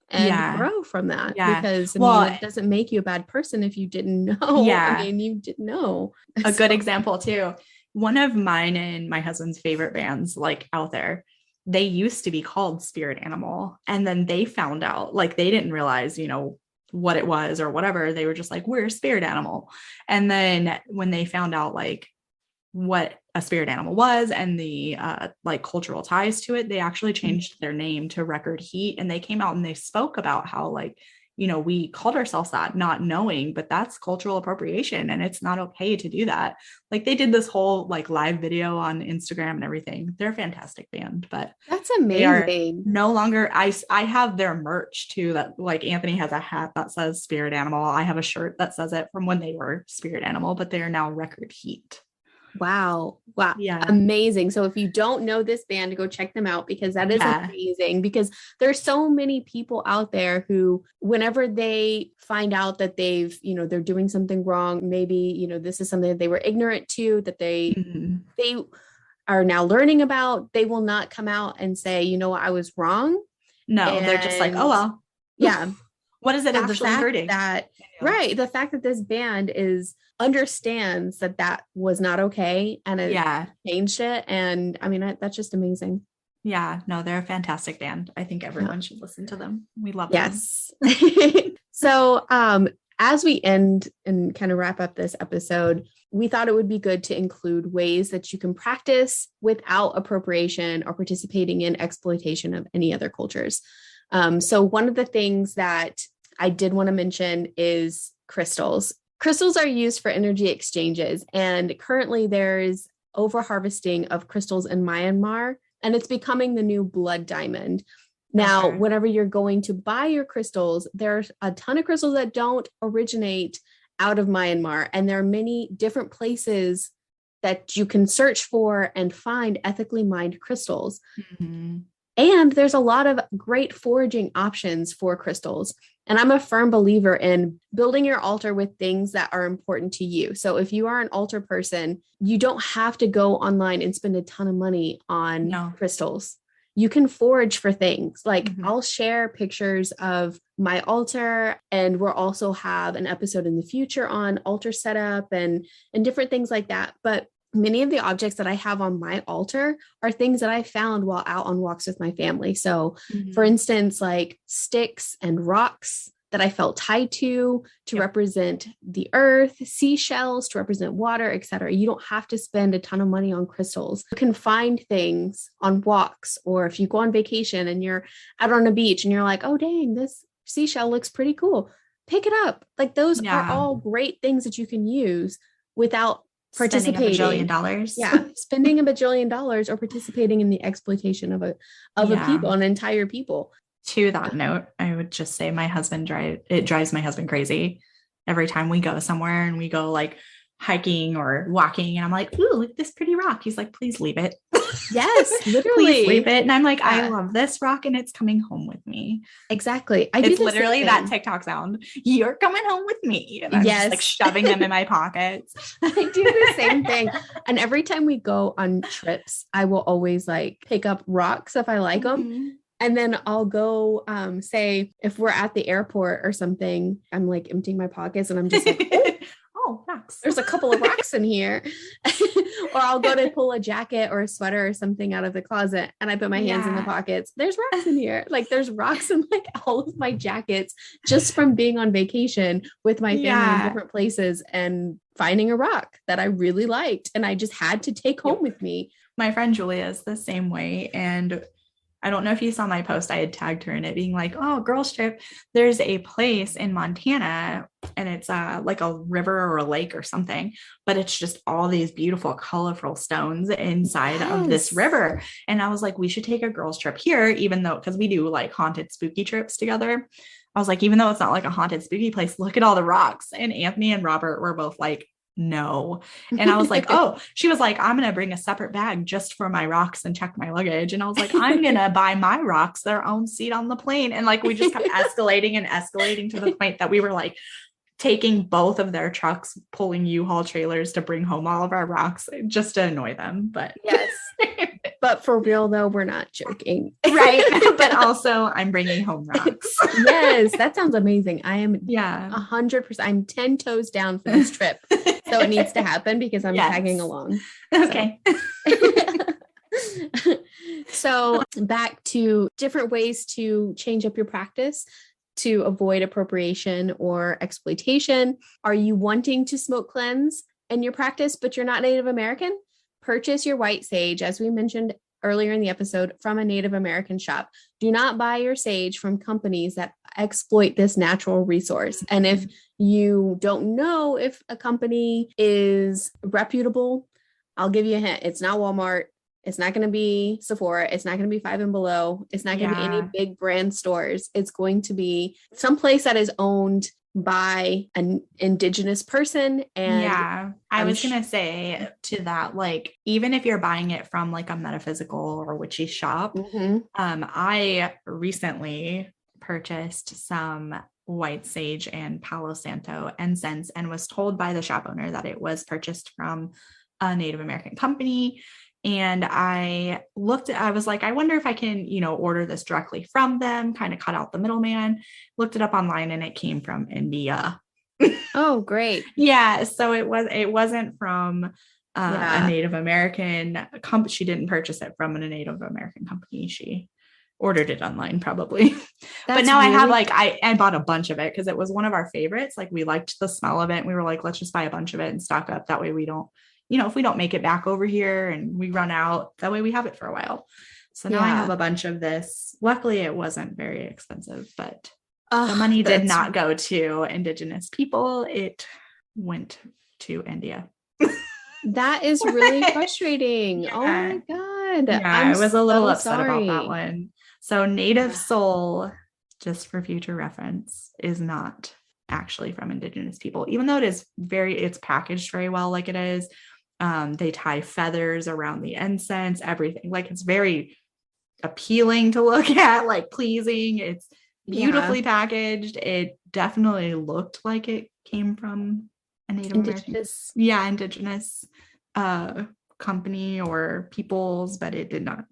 and grow from that, because it doesn't make you a bad person if you didn't know. You didn't know. A good example too. One of mine and my husband's favorite bands, like out there, they used to be called Spirit Animal. And then they found out, like, they didn't realize, what it was or whatever. They were just like, we're a spirit animal. And then when they found out like what a spirit animal was and the like cultural ties to it, they actually changed their name to Record Heat. And they came out and they spoke about how like, we called ourselves that not knowing, but that's cultural appropriation and it's not okay to do that. Like they did this whole like live video on Instagram and everything. They're a fantastic band, but that's amazing. No longer, I have their merch too, that like Anthony has a hat that says Spirit Animal. I have a shirt that says it from when they were Spirit Animal, but they are now Record Heat. Wow. Wow. Yeah. Amazing. So if you don't know this band, go check them out because that is Yeah. amazing. Because there's so many people out there who, whenever they find out that they're doing something wrong, maybe, this is something that they were ignorant to, that they are now learning about, they will not come out and say, I was wrong. No, they're just like, oh, And well, yeah. what is it So the actually fact hurting? that, right, the fact that this band understands that was not okay and it changed it. And I mean, that's just amazing. Yeah, no, they're a fantastic band. I think everyone should listen to them. We love them. Yes. So, as we end and kind of wrap up this episode, we thought it would be good to include ways that you can practice without appropriation or participating in exploitation of any other cultures. So one of the things that I did want to mention is crystals. Crystals are used for energy exchanges, and currently there's over-harvesting of crystals in Myanmar, and it's becoming the new blood diamond. Now, whenever you're going to buy your crystals, there's a ton of crystals that don't originate out of Myanmar, and there are many different places that you can search for and find ethically mined crystals. Mm-hmm. And there's a lot of great foraging options for crystals. And I'm a firm believer in building your altar with things that are important to you. So if you are an altar person, you don't have to go online and spend a ton of money on crystals. You can forage for things. Like I'll share pictures of my altar, and we'll also have an episode in the future on altar setup and different things like that. But many of the objects that I have on my altar are things that I found while out on walks with my family. So for instance, like sticks and rocks that I felt tied to represent the earth, seashells to represent water, etc. You don't have to spend a ton of money on crystals. You can find things on walks, or if you go on vacation and you're out on a beach and you're like, oh, dang, this seashell looks pretty cool. Pick it up. Like those are all great things that you can use without participating. Spending $1 bajillion. Yeah, spending $1 bajillion or participating in the exploitation of a people, an entire people. To that note, I would just say it drives my husband crazy every time we go somewhere and we go like hiking or walking, and I'm like, ooh, look at this pretty rock. He's like, please leave it. Yes, literally. Please leave it. And I'm like, I love this rock and it's coming home with me. Exactly. It's literally that TikTok sound. You're coming home with me. And I'm just like shoving them in my pockets. I do the same thing. And every time we go on trips, I will always like pick up rocks if I like them. And then I'll go say, if we're at the airport or something, I'm like emptying my pockets and I'm just like, oh, rocks. There's a couple of rocks in here. Or I'll go to pull a jacket or a sweater or something out of the closet and I put my hands in the pockets. There's rocks in here. Like there's rocks in like all of my jackets just from being on vacation with my family in different places and finding a rock that I really liked. And I just had to take home with me. My friend Julia is the same way. And I don't know if you saw my post. I had tagged her in it being like, oh, girls trip. There's a place in Montana and it's like a river or a lake or something, but it's just all these beautiful, colorful stones inside of this river. And I was like, we should take a girls trip here, even though, because we do like haunted, spooky trips together. I was like, even though it's not like a haunted, spooky place, look at all the rocks. And Anthony and Robert were both like, no. And I was like, oh, she was like, I'm going to bring a separate bag just for my rocks and check my luggage. And I was like, I'm going to buy my rocks their own seat on the plane. And like, we just kept escalating to the point that we were like taking both of their trucks, pulling U-Haul trailers to bring home all of our rocks just to annoy them. But yes. But for real though, we're not joking. Right. But also I'm bringing home rocks. Yes. That sounds amazing. I am 100%. I'm 10 toes down for this trip. So it needs to happen because I'm tagging along. Okay. So back to different ways to change up your practice to avoid appropriation or exploitation. Are you wanting to smoke cleanse in your practice, but you're not Native American? Purchase your white sage, as we mentioned earlier in the episode, from a Native American shop. Do not buy your sage from companies that exploit this natural resource. And if you don't know if a company is reputable, I'll give you a hint. It's not Walmart. It's not going to be Sephora. It's not going to be Five and Below. It's not going to be any big brand stores. It's going to be someplace that is owned by an indigenous person. And Yeah, I was going to say to that, like, even if you're buying it from like a metaphysical or witchy shop, I recently purchased some white sage and Palo Santo incense and was told by the shop owner that it was purchased from a Native American company. And I was like, I wonder if I can, order this directly from them, kind of cut out the middleman. Looked it up online and it came from India. Oh, great. Yeah. So it wasn't from a Native American company. She didn't purchase it from a Native American company. She ordered it online probably. But now I have I bought a bunch of it because it was one of our favorites. Like we liked the smell of it. And we were like, let's just buy a bunch of it and stock up. That way we don't, if we don't make it back over here and we run out, that way we have it for a while. So now I have a bunch of this. Luckily it wasn't very expensive, but the money did not go to indigenous people. It went to India. That is really frustrating. Yeah. Oh my God. Yeah, I was a little upset about that one. So Native Soul, just for future reference, is not actually from indigenous people, even though it's packaged very well like it is. They tie feathers around the incense, everything. Like it's very appealing to look at, like pleasing. It's beautifully packaged. It definitely looked like it came from a Native indigenous company or peoples, but it did not.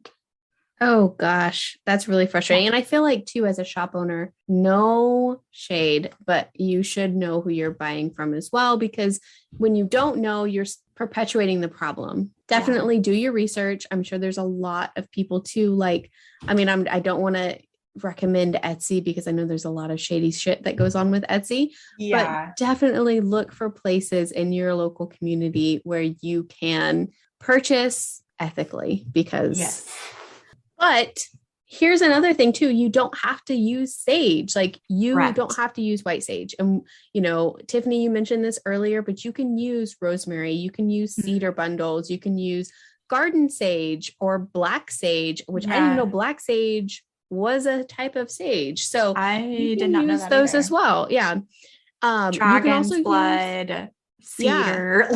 Oh gosh, that's really frustrating. And I feel like too, as a shop owner, no shade, but you should know who you're buying from as well, because when you don't know, you're perpetuating the problem. Definitely do your research. I'm sure there's a lot of people too. I don't want to recommend Etsy because I know there's a lot of shady shit that goes on with Etsy, but definitely look for places in your local community where you can purchase ethically But here's another thing too. You don't have to use sage. Like you don't have to use white sage. And, Tiffany, you mentioned this earlier, but you can use rosemary. You can use cedar bundles. You can use garden sage or black sage, which I didn't know black sage was a type of sage. So I did not use those as well. Yeah. Dragon's you can also blood, cedar,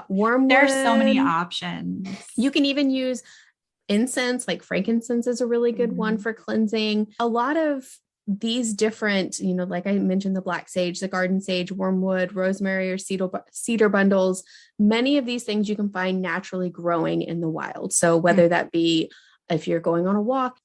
wormwood. There's so many options. You can even use incense, like frankincense is a really good one for cleansing. A lot of these different, like I mentioned, the black sage, the garden sage, wormwood, rosemary, or cedar bundles, many of these things you can find naturally growing in the wild. So whether that be if you're going on a walk,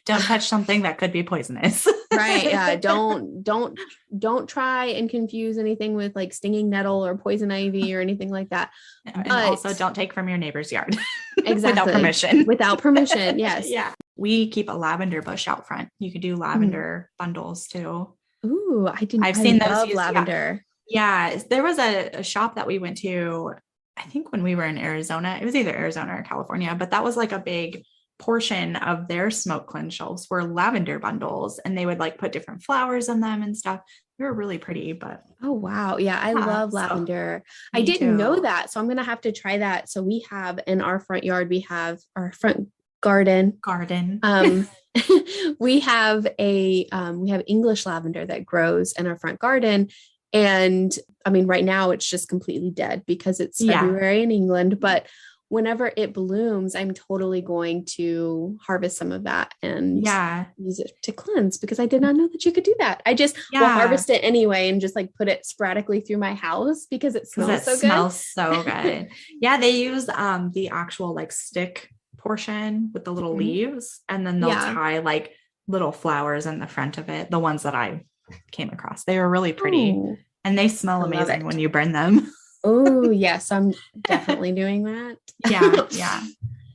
don't touch something that could be poisonous. Right. Yeah. Don't try and confuse anything with like stinging nettle or poison ivy or anything like that. And also don't take from your neighbor's yard. Exactly. Without permission. Yes. Yeah. We keep a lavender bush out front. You could do lavender bundles too. Ooh, I've seen those lavender. Yeah. There was a shop that we went to, I think when we were in Arizona. It was either Arizona or California, but that was like a big portion of their smoke cleanse shelves were lavender bundles, and they would like put different flowers in them and stuff. They were really pretty, but oh wow. Yeah, I love lavender. I didn't know that, so I'm gonna have to try that. So we have in our front yard, we have our front garden. We have we have English lavender that grows in our front garden. And I mean, right now it's just completely dead because it's February in England, but whenever it blooms, I'm totally going to harvest some of that and use it to cleanse, because I did not know that you could do that. I just will harvest it anyway and just like put it sporadically through my house because it smells so good. Smells so good. Yeah, they use the actual like stick portion with the little leaves, and then they'll tie like little flowers in the front of it. The ones that I came across, they were really pretty, and they smell amazing when you burn them. Oh, yes. I'm definitely doing that. Yeah.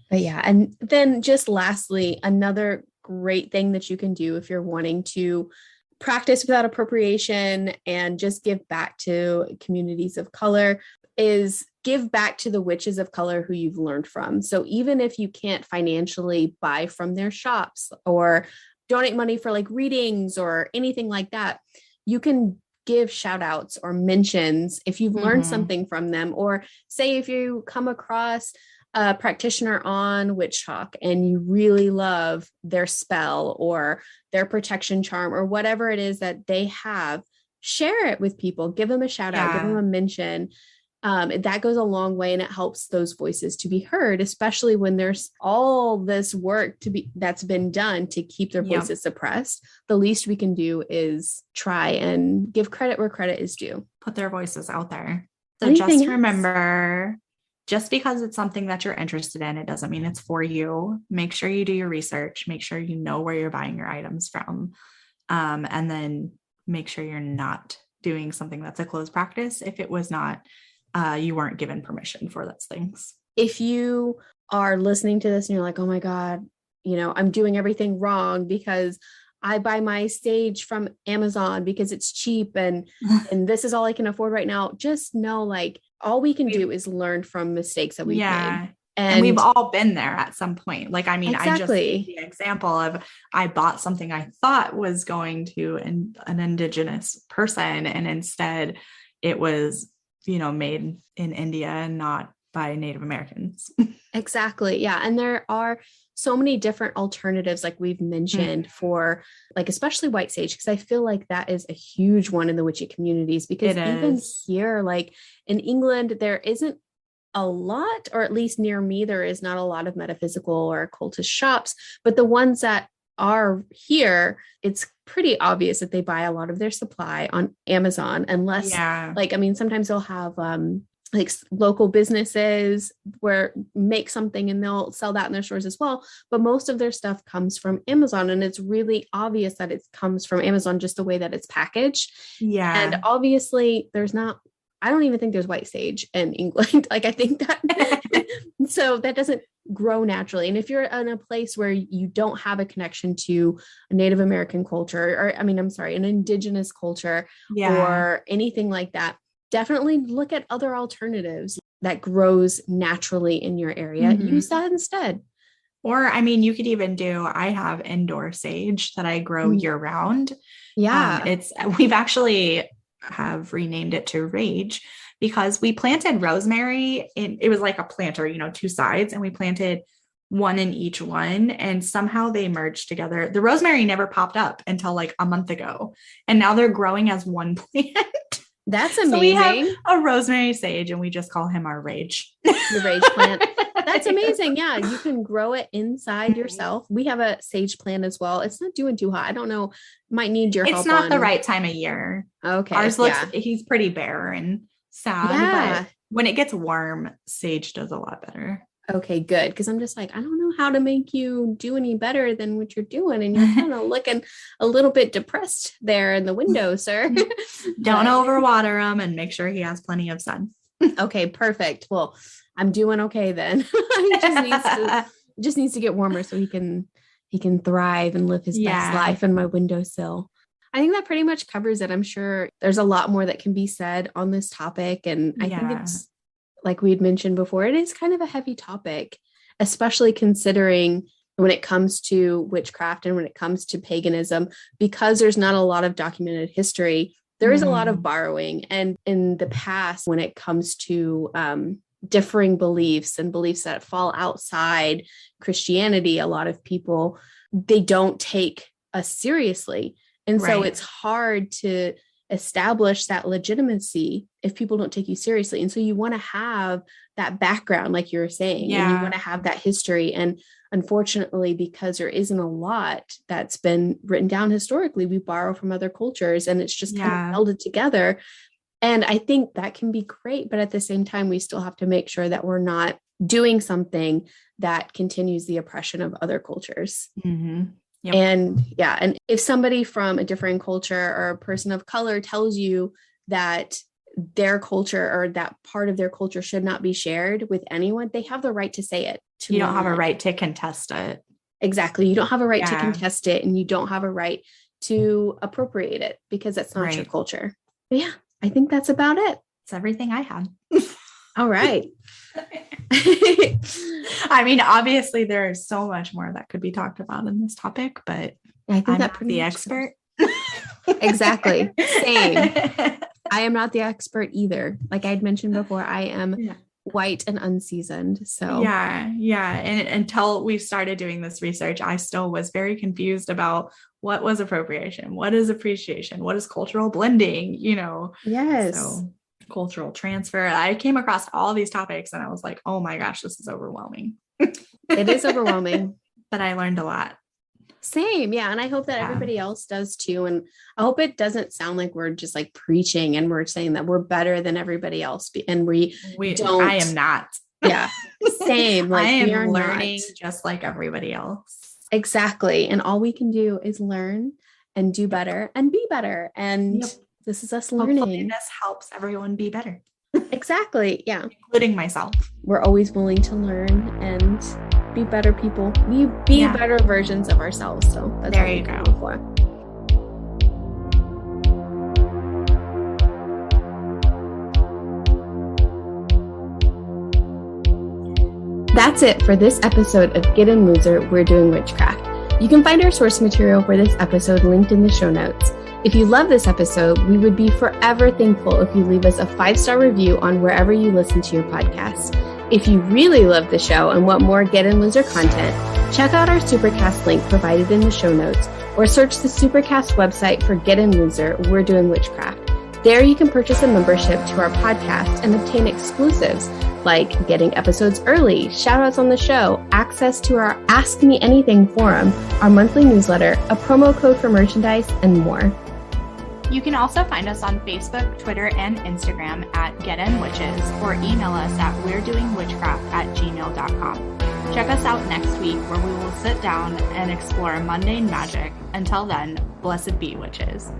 But yeah. And then just lastly, another great thing that you can do if you're wanting to practice without appropriation and just give back to communities of color is give back to the witches of color who you've learned from. So even if you can't financially buy from their shops or donate money for like readings or anything like that, you can give shout outs or mentions if you've learned something from them, or say if you come across a practitioner on Witch Talk and you really love their spell or their protection charm or whatever it is that they have, share it with people, give them a shout out, give them a mention. That goes a long way, and it helps those voices to be heard, especially when there's all this work that's been done to keep their voices suppressed. The least we can do is try and give credit where credit is due. Put their voices out there. So just remember, just because it's something that you're interested in, it doesn't mean it's for you. Make sure you do your research, make sure you know where you're buying your items from. And then make sure you're not doing something that's a closed practice if it was not you weren't given permission for those things. If you are listening to this and you're like, oh my God, I'm doing everything wrong because I buy my sage from Amazon because it's cheap and this is all I can afford right now. Just know, like, all we can do is learn from mistakes that we've made. And we've all been there at some point. Like, I mean, exactly. I just gave the example of, I bought something I thought was going to an indigenous person, and instead it was, made in India and not by Native Americans. Exactly. Yeah. And there are so many different alternatives, like we've mentioned, for like, especially white sage, because I feel like that is a huge one in the witchy communities, because even here, like in England, there isn't a lot, or at least near me, there is not a lot of metaphysical or occultist shops, but the ones that are here, it's pretty obvious that they buy a lot of their supply on Amazon, unless sometimes they'll have like local businesses where make something and they'll sell that in their stores as well. But most of their stuff comes from Amazon, and it's really obvious that it comes from Amazon, just the way that it's packaged. Yeah. And obviously I don't even think there's white sage in England. Like, I think that, so that doesn't grow naturally. And if you're in a place where you don't have a connection to a Native American culture, or an indigenous culture or anything like that, definitely look at other alternatives that grows naturally in your area. Mm-hmm. Use that instead. Or, you could even I have indoor sage that I grow year round. Yeah. We've actually have renamed it to Rage, because we planted rosemary it was like a planter, 2 sides, and we planted one in each one, and somehow they merged together. The rosemary never popped up until like a month ago, and now they're growing as one plant. That's amazing. So we have a rosemary sage, and we just call him our Rage. The Rage plant. That's amazing. Yeah, you can grow it inside yourself. We have a sage plant as well. It's not doing too hot. I don't know. Might need your help. It's not the right time of year. Okay. Ours he's pretty bare and sad, but when it gets warm, sage does a lot better. Okay, good. Because I'm just like, I don't know how to make you do any better than what you're doing. And you're kind of looking a little bit depressed there in the window, sir. Don't overwater him, and make sure he has plenty of sun. Okay, perfect. Well, I'm doing okay then. He just needs to get warmer so he can thrive and live his best life in my windowsill. I think that pretty much covers it. I'm sure there's a lot more that can be said on this topic. And I think it's, like we'd mentioned before, it is kind of a heavy topic, especially considering when it comes to witchcraft and when it comes to paganism, because there's not a lot of documented history. There is a lot of borrowing. And in the past, when it comes to differing beliefs and beliefs that fall outside Christianity, a lot of people, they don't take us seriously. And so it's hard to establish that legitimacy if people don't take you seriously. And so you want to have that background, like you were saying, and you want to have that history. And unfortunately, because there isn't a lot that's been written down historically, we borrow from other cultures, and it's just kind of melded together. And I think that can be great, but at the same time, we still have to make sure that we're not doing something that continues the oppression of other cultures. Mm-hmm. Yep. And if somebody from a different culture or a person of color tells you that their culture or that part of their culture should not be shared with anyone, they have the right to say it. You don't have a right to contest it. Exactly. You don't have a right to contest it, and you don't have a right to appropriate it, because that's not your culture. But yeah, I think that's about it. It's everything I had. All right. Obviously there is so much more that could be talked about in this topic, but I think I'm not the expert. Exactly. Same. I am not the expert either. Like I'd mentioned before, I am white and unseasoned. So yeah. And until we started doing this research, I still was very confused about what was appropriation, what is appreciation, what is cultural blending, yes. So cultural transfer. I came across all these topics and I was like, oh my gosh, this is overwhelming. It is overwhelming. But I learned a lot. Same. Yeah. And I hope that everybody else does too. And I hope it doesn't sound like we're just like preaching and we're saying that we're better than everybody else. And we don't. I am not. Yeah. Same. Like I am learning just like everybody else. Exactly. And all we can do is learn and do better and be better. And this is us learning. Hopefully this helps everyone be better. Exactly. Yeah. Including myself. We're always willing to learn and be better people. Be better versions of ourselves. So that's there you go. For. That's it for this episode of Get In Loser, We're Doing Witchcraft. You can find our source material for this episode linked in the show notes. If you love this episode, we would be forever thankful if you leave us a 5-star review on wherever you listen to your podcast. If you really love the show and want more Get In Loser content, check out our Supercast link provided in the show notes or search the Supercast website for Get In Loser, We're Doing Witchcraft. There you can purchase a membership to our podcast and obtain exclusives like getting episodes early, shout-outs on the show, access to our Ask Me Anything forum, our monthly newsletter, a promo code for merchandise, and more. You can also find us on Facebook, Twitter, and Instagram at GetInWitches or email us at weirddoingwitchcraft@gmail.com. Check us out next week where we will sit down and explore mundane magic. Until then, blessed be witches.